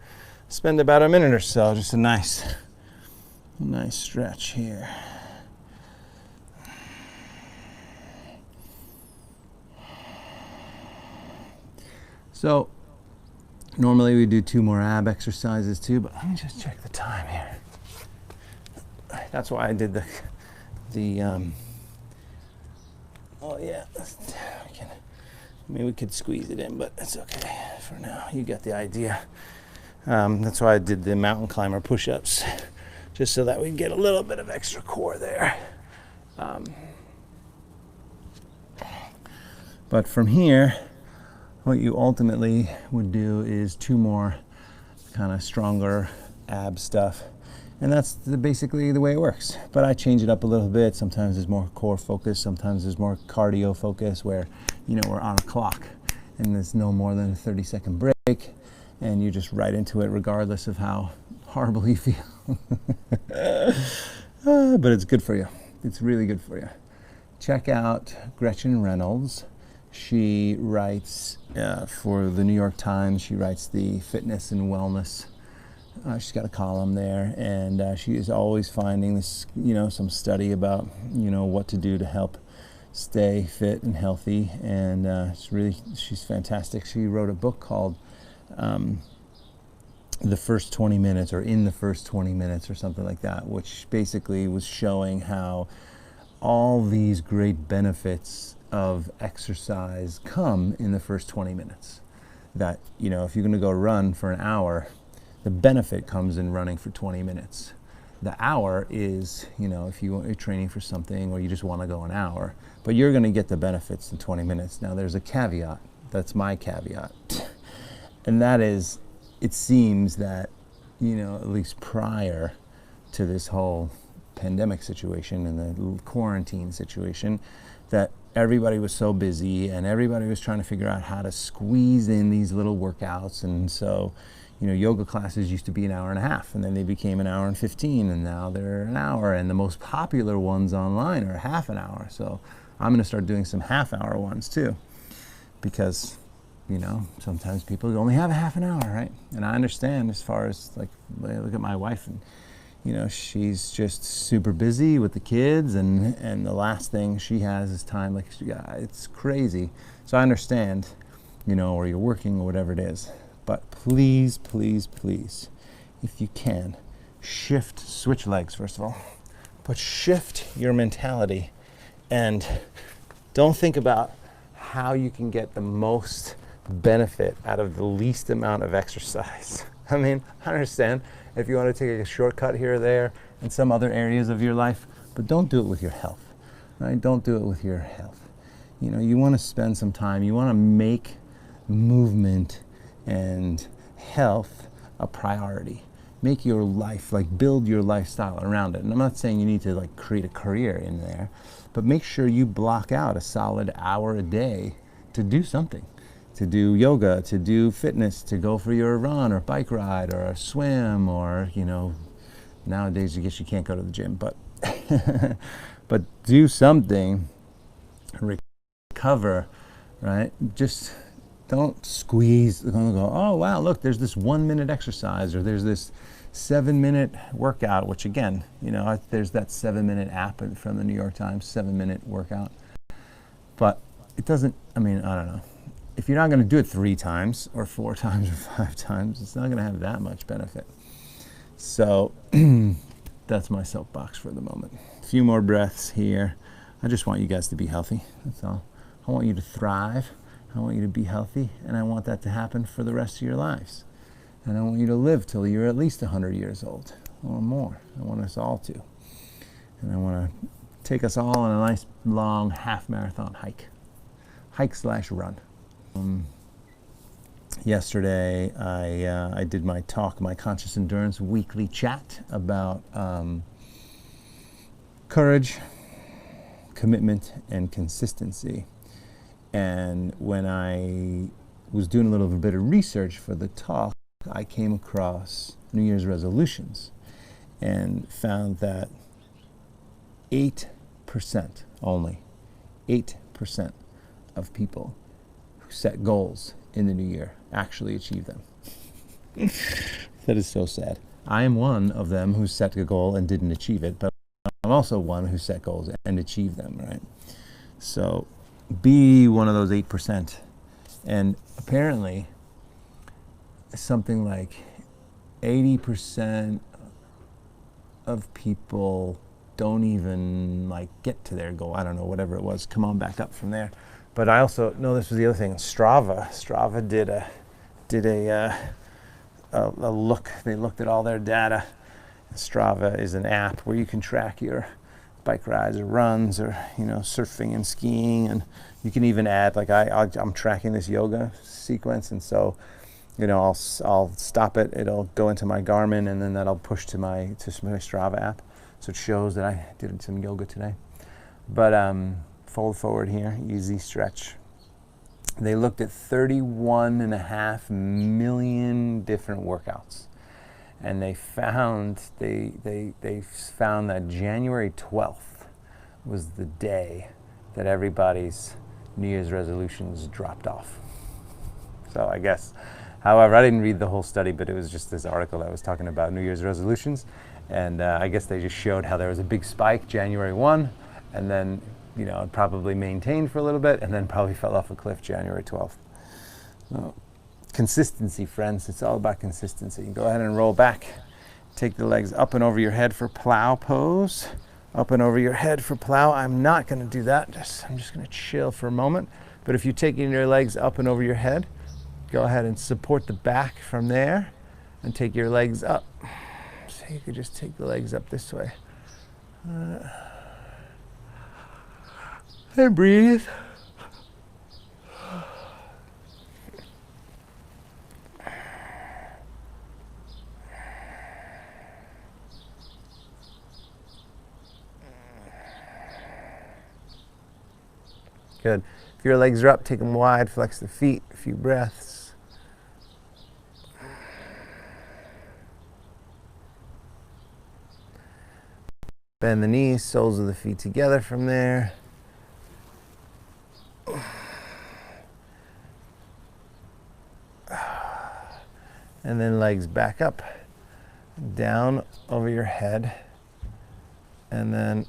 Spend about a minute or so. Just a nice stretch here. So normally we do 2 more ab exercises too, but let me just check the time here. That's why I did oh yeah, we could squeeze it in, but it's okay for now. You get the idea. That's why I did the mountain climber push-ups, just so that we get a little bit of extra core there. But from here, what you ultimately would do is 2 more kind of stronger ab stuff. And that's basically the way it works. But I change it up a little bit. Sometimes there's more core focus. Sometimes there's more cardio focus where, we're on a clock and there's no more than a 30-second break. And you're just right into it regardless of how horrible you feel. But it's good for you. It's really good for you. Check out Gretchen Reynolds. She writes for the New York Times. She writes the fitness and wellness. She's got a column there, and she is always finding this, some study about, what to do to help stay fit and healthy. And she's fantastic. She wrote a book called The First 20 Minutes, or In the First 20 Minutes, or something like that, which basically was showing how all these great benefits of exercise come in the first 20 minutes. That, if you're going to go run for an hour, the benefit comes in running for 20 minutes. The hour is, if you're training for something or you just want to go an hour, but you're going to get the benefits in 20 minutes. Now there's a caveat. That's my caveat. And that is, it seems that, at least prior to this whole pandemic situation and the quarantine situation, that everybody was so busy and everybody was trying to figure out how to squeeze in these little workouts. And so, yoga classes used to be an hour and a half, and then they became an hour and 15, and now they're an hour. And the most popular ones online are half an hour. So I'm going to start doing some half-hour ones too, because you know, sometimes people only have a half an hour, right? And I understand, as far as like, look at my wife, and you know, she's just super busy with the kids, and the last thing she has is time. Like, it's crazy. So I understand, you know, or you're working or whatever it is. But please, please, please, if you can, switch legs first of all, but shift your mentality, and don't think about how you can get the most benefit out of the least amount of exercise. I mean, I understand if you want to take a shortcut here or there in some other areas of your life, but don't do it with your health, right? Don't do it with your health. You know, you want to spend some time, you want to make movement and health a priority. Make your life, like, build your lifestyle around it. And I'm not saying you need to like create a career in there, but make sure you block out a solid hour a day to do something, to do yoga, to do fitness, to go for your run or bike ride or a swim, or, you know, nowadays I guess you can't go to the gym, but but do something, recover, right? Just don't squeeze, don't go, oh wow, look, there's this 1 minute exercise, or there's this 7 minute workout, which again, you know, there's that 7 minute app from the New York Times, 7 minute workout. But it doesn't, I mean, I don't know. If you're not going to do it 3 times or 4 times or 5 times, it's not going to have that much benefit. So that's my soapbox for the moment. A few more breaths here. I just want you guys to be healthy. That's all. I want you to thrive. I want you to be healthy, and I want that to happen for the rest of your lives. And I want you to live till you're at least 100 years old or more. I want us all to. And I want to take us all on a nice long half marathon hike/run. Yesterday I did my talk, my Conscious Endurance weekly chat about courage, commitment, and consistency. And when I was doing a little bit of research for the talk, I came across New Year's resolutions and found that 8%, only 8% of people who set goals in the new year actually achieve them. That is so sad. I am one of them who set a goal and didn't achieve it, but I'm also one who set goals and achieved them, right? So be one of those 8%. And apparently something like 80% of people don't even like get to their goal. I don't know, whatever it was. Come on back up from there. But I also know this was the other thing. Strava did a look. They looked at all their data. Strava is an app where you can track your bike rides or runs, or, you know, surfing and skiing, and you can even add, like, I'm tracking this yoga sequence, and so, you know, I'll stop it, it'll go into my Garmin, and then that'll push to my Strava app, so it shows that I did some yoga today. But fold forward here, easy stretch. They looked at 31.5 million different workouts. And they found that January 12th was the day that everybody's New Year's resolutions dropped off. So I guess, however, I didn't read the whole study, but it was just this article that was talking about New Year's resolutions. And I guess they just showed how there was a big spike January 1, and then, you know, it probably maintained for a little bit, and then probably fell off a cliff January 12th. So, consistency, friends. It's all about consistency. Go ahead and roll back. Take the legs up and over your head for plow pose. Up and over your head for plow. I'm not going to do that. I'm just going to chill for a moment. But if you're taking your legs up and over your head, go ahead and support the back from there and take your legs up. So you could just take the legs up this way. And breathe. Good. If your legs are up, take them wide, flex the feet, a few breaths. Bend the knees, soles of the feet together from there. And then legs back up, down over your head. And then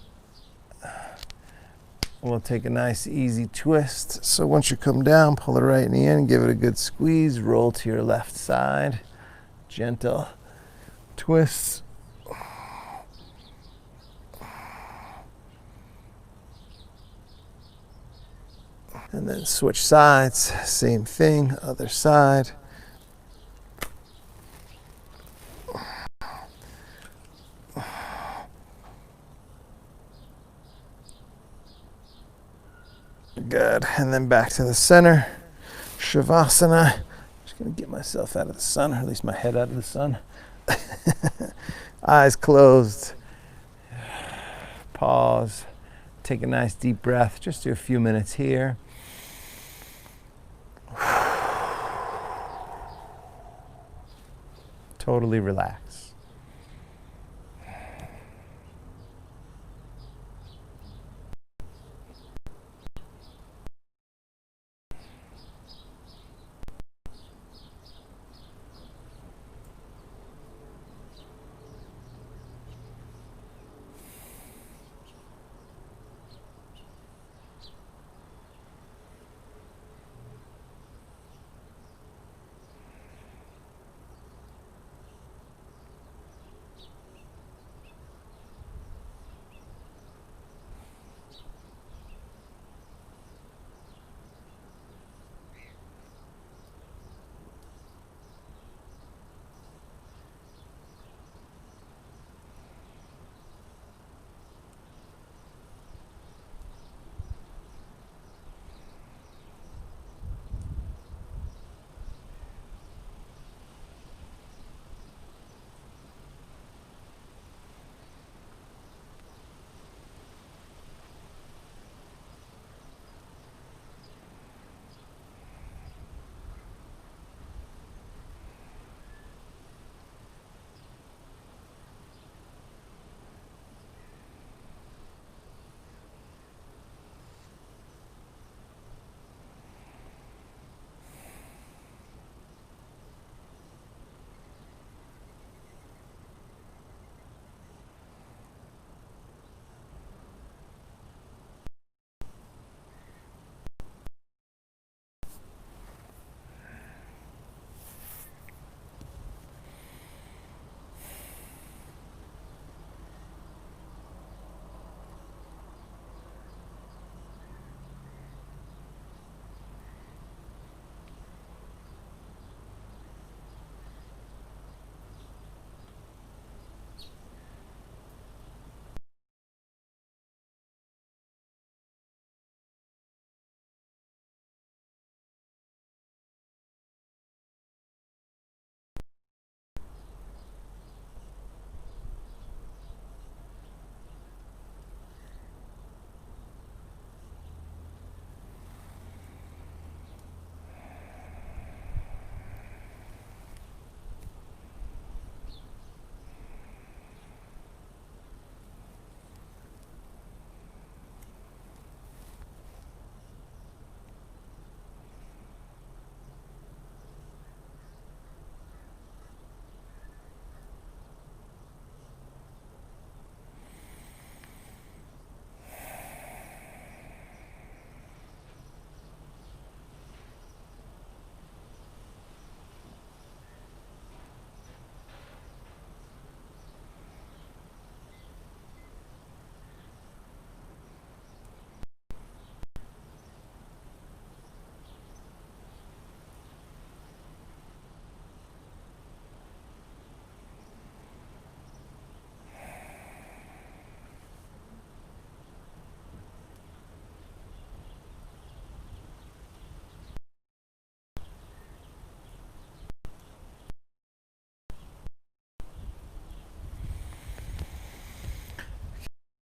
we'll take a nice easy twist. So once you come down, pull the right knee in, give it a good squeeze, roll to your left side. Gentle twists. And then switch sides, same thing, other side. Good, and then back to the center, Shavasana. Just gonna get myself out of the sun, or at least my head out of the sun. Eyes closed, pause, take a nice deep breath, just do a few minutes here. Totally relax.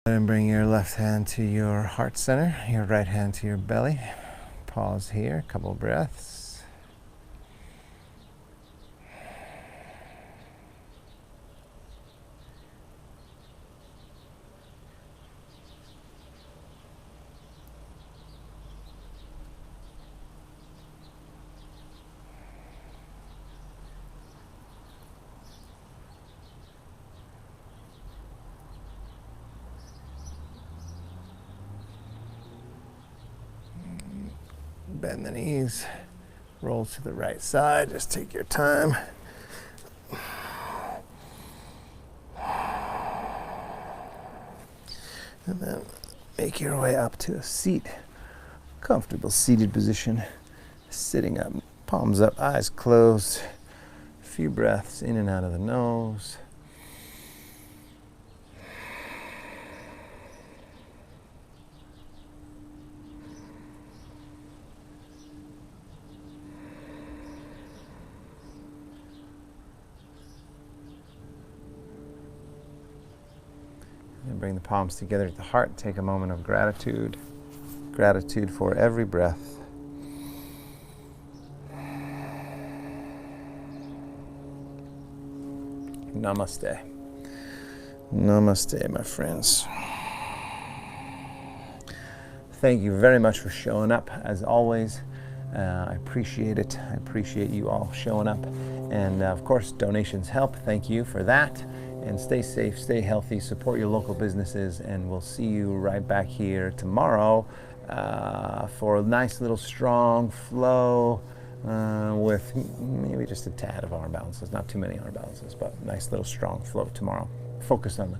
And bring your left hand to your heart center, your right hand to your belly. Pause here, a couple breaths. bend the knees. Roll to the right side. Just take your time. And then make your way up to a seat. Comfortable seated position. Sitting up, palms up, eyes closed. A few breaths in and out of the nose. And bring the palms together at the heart. Take a moment of gratitude. Gratitude for every breath. Namaste. Namaste, my friends. Thank you very much for showing up, as always. I appreciate it. I appreciate you all showing up. And of course, donations help. Thank you for that. And stay safe, stay healthy, support your local businesses, and we'll see you right back here tomorrow for a nice little strong flow with maybe just a tad of arm balances, not too many arm balances, but nice little strong flow tomorrow. Focus on the